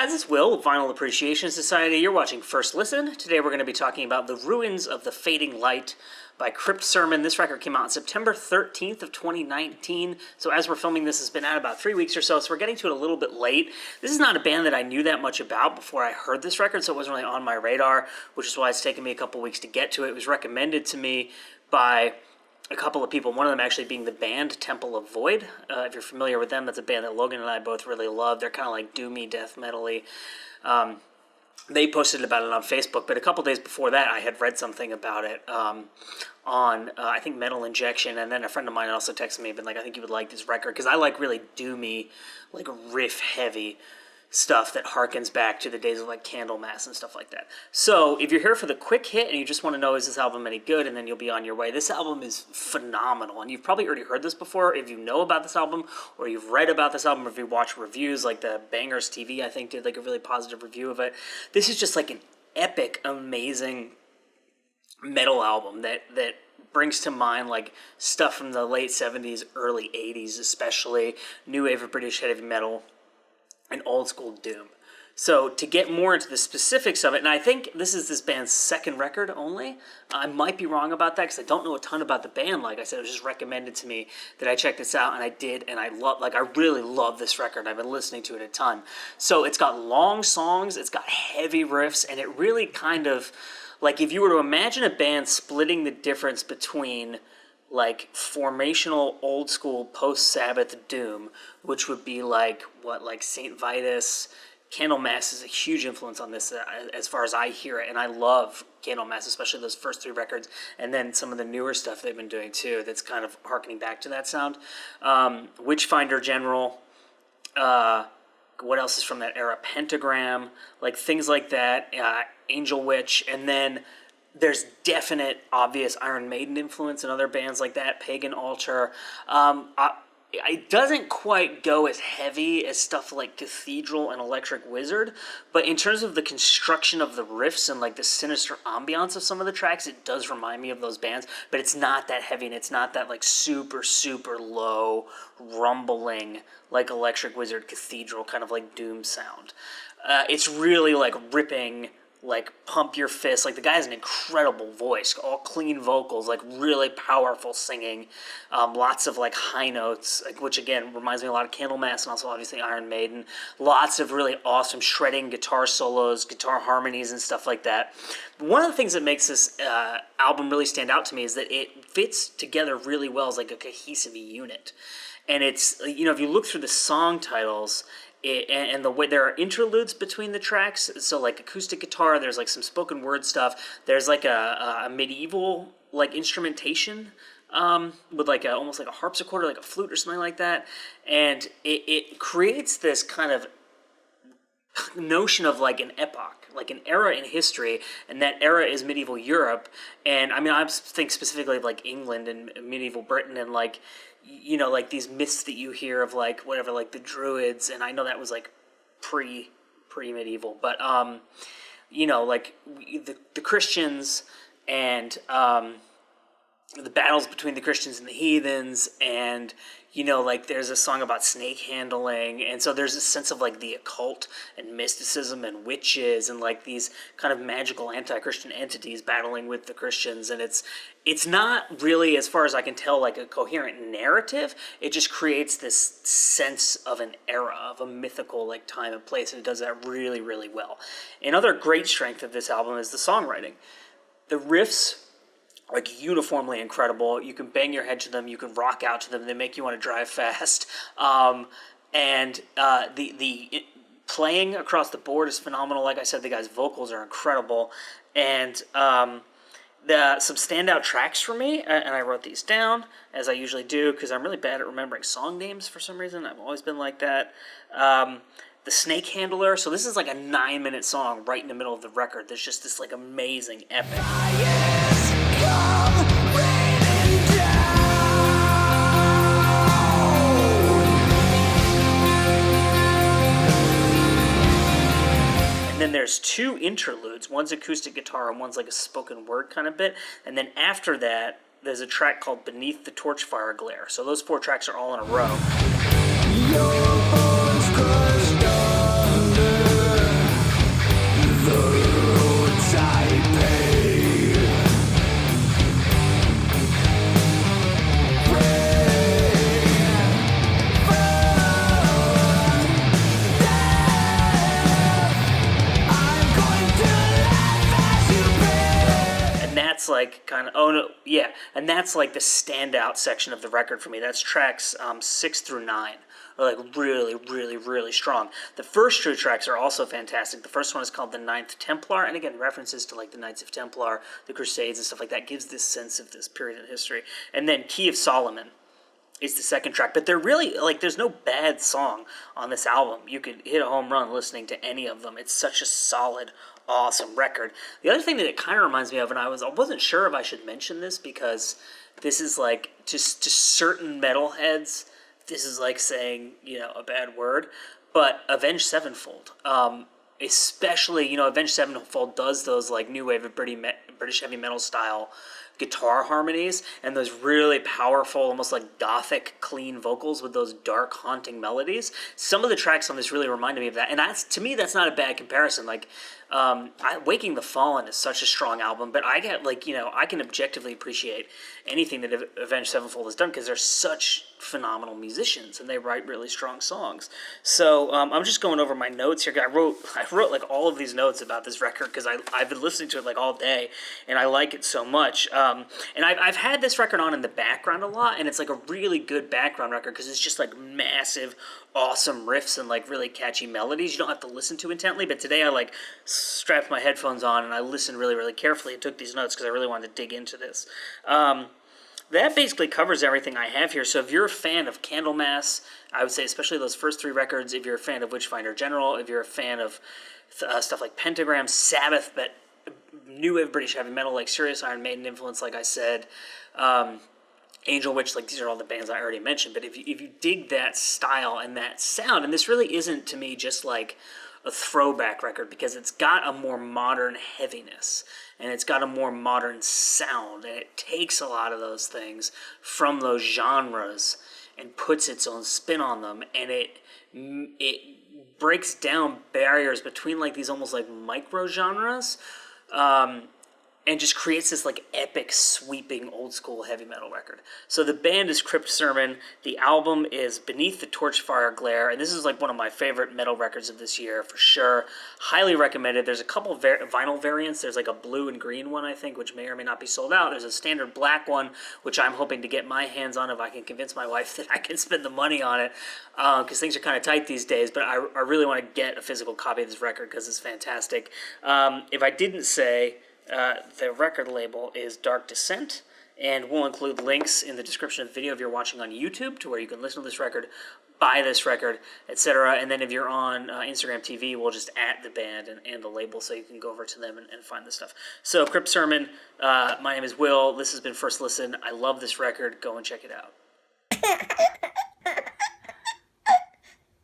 guys, it's Will with Vinyl Appreciation Society. You're watching First Listen. Today we're going to be talking about The Ruins of the Fading Light by Crypt. This record came out on September 13th of 2019. So as we're filming this, it's been out about 3 weeks or so we're getting to it a little bit late. This is not a band that I knew that much about before I heard this record, so it wasn't really on my radar, which is why it's taken me a couple weeks to get to it. It was recommended to me by a couple of people, one of them actually being the band Temple of Void. If you're familiar with them, that's a band that Logan and I both really love. They're kind of like doomy, death metal-y. They posted about it on Facebook, but a couple days before that, I had read something about it on, I think, Metal Injection, and then a friend of mine also texted me, been like, I think you would like this record, because I like really doomy, like riff-heavy stuff that harkens back to the days of like Candlemass and stuff like that. So if you're here for the quick hit and you just want to know, is this album any good, and then you'll be on your way. This album is phenomenal, and you've probably already heard this before if you know about this album, or you've read about this album, or if you watch reviews, like the Bangers TV, I think, did like a really positive review of it. This is just like an epic, amazing metal album that brings to mind like stuff from the late 70s, early 80s, especially new wave of British heavy metal and old school doom. So to get more into the specifics of it, and I think this is this band's second record only. I might be wrong about that because I don't know a ton about the band. Like I said, it was just recommended to me that I check this out, and I did, and I really love this record. I've been listening to it a ton. So it's got long songs, it's got heavy riffs, and it really kind of, like if you were to imagine a band splitting the difference between like formational old school post-Sabbath doom, which would be like St. Vitus. Candlemass is a huge influence on this as far as I hear it, and I love Candlemass, especially those first three records, and then some of the newer stuff they've been doing too that's kind of harkening back to that sound. Witchfinder General, what else is from that era? Pentagram, like things like that, Angel Witch, and then there's definite, obvious Iron Maiden influence in other bands like that, Pagan Altar. It doesn't quite go as heavy as stuff like Cathedral and Electric Wizard, but in terms of the construction of the riffs and like the sinister ambiance of some of the tracks, it does remind me of those bands, but it's not that heavy, and it's not that like super, super low, rumbling, like Electric Wizard, Cathedral, kind of like doom sound. It's really like ripping, like pump your fist. Like the guy has an incredible voice, all clean vocals, like really powerful singing, lots of like high notes, like, which again reminds me a lot of Candlemass and also obviously Iron Maiden. Lots of really awesome shredding guitar solos, guitar harmonies and stuff like that. But one of the things that makes this album really stand out to me is that it fits together really well as like a cohesive unit. And it's, you know, if you look through the song titles, and the way there are interludes between the tracks, so like acoustic guitar, there's like some spoken word stuff, there's like a medieval like instrumentation with like almost like a harpsichord or like a flute or something like that, and it creates this kind of notion of like an epoch, like an era in history, and that era is medieval Europe. And I mean, I think specifically of like England and medieval Britain, and like, you know, like these myths that you hear of like whatever, like the Druids, and I know that was like pre-medieval, but you know, like the Christians and the battles between the Christians and the heathens, and you know, like there's a song about snake handling, and so there's a sense of like the occult and mysticism and witches and like these kind of magical anti-Christian entities battling with the Christians, and it's not really, as far as I can tell, like a coherent narrative. It just creates this sense of an era, of a mythical like time and place, and it does that really, really well. Another great strength of this album is the songwriting. The riffs, like uniformly incredible. You can bang your head to them, you can rock out to them, they make you want to drive fast. And the playing across the board is phenomenal. Like I said, the guy's vocals are incredible. And some standout tracks for me, and I wrote these down, as I usually do, because I'm really bad at remembering song names for some reason. I've always been like that. The Snake Handler, so this is like a 9-minute song right in the middle of the record. There's just this like amazing epic. And then there's two interludes. One's acoustic guitar and one's like a spoken word kind of bit. And then after that, there's a track called Beneath the Torchfire Glare. So those 4 tracks are all in a row. Your bones crushed under. like kind of, oh no, yeah, and that's like the standout section of the record for me. That's tracks 6 through 9 are like really, really, really strong. The first two tracks are also fantastic. The first one is called The Ninth Templar, and again, references to like the Knights of Templar, the Crusades and stuff like that, gives this sense of this period in history. And then Key of Solomon is the second track, but they're really, like, there's no bad song on this album. You could hit a home run listening to any of them. It's such a solid, awesome record. The other thing that it kind of reminds me of, and I wasn't sure if I should mention this, because this is like, just to certain metalheads, this is like saying, a bad word, but Avenged Sevenfold, especially, Avenged Sevenfold does those like new wave of British heavy metal style guitar harmonies and those really powerful, almost like gothic, clean vocals with those dark, haunting melodies. Some of the tracks on this really reminded me of that, and to me, that's not a bad comparison. Like, Waking the Fallen is such a strong album, but I get I can objectively appreciate anything that Avenged Sevenfold has done because they're such phenomenal musicians and they write really strong songs. So I'm just going over my notes here. I wrote like all of these notes about this record because I've been listening to it like all day and I like it so much. And I've had this record on in the background a lot, and it's like a really good background record because it's just like massive, awesome riffs and like really catchy melodies you don't have to listen to intently. But today I like strapped my headphones on and I listened really, really carefully and took these notes because I really wanted to dig into this. That basically covers everything I have here. So if you're a fan of Candlemass, I would say especially those first three records, if you're a fan of Witchfinder General, if you're a fan of stuff like Pentagram, Sabbath, but new wave British heavy metal like Serious Iron Maiden influence, like I said, Angel Witch, like these are all the bands I already mentioned. But if you dig that style and that sound, and this really isn't to me just like a throwback record because it's got a more modern heaviness and it's got a more modern sound, and it takes a lot of those things from those genres and puts its own spin on them, and it breaks down barriers between like these almost like micro genres, and just creates this like epic, sweeping, old school heavy metal record. So the band is Crypt Sermon. The album is Beneath the Torchfire Glare, and this is like one of my favorite metal records of this year for sure. Highly recommended. There's a couple vinyl variants. There's like a blue and green one, I think, which may or may not be sold out. There's a standard black one, which I'm hoping to get my hands on if I can convince my wife that I can spend the money on it, because things are kind of tight these days. But I really want to get a physical copy of this record because it's fantastic. If I didn't say, the record label is Dark Descent, and we'll include links in the description of the video if you're watching on YouTube to where you can listen to this record, buy this record, etc. And then if you're on Instagram TV, we'll just @ the band and the label so you can go over to them and find this stuff. So Crypt Sermon, my name is Will. This has been First Listen. I love this record. Go and check it out.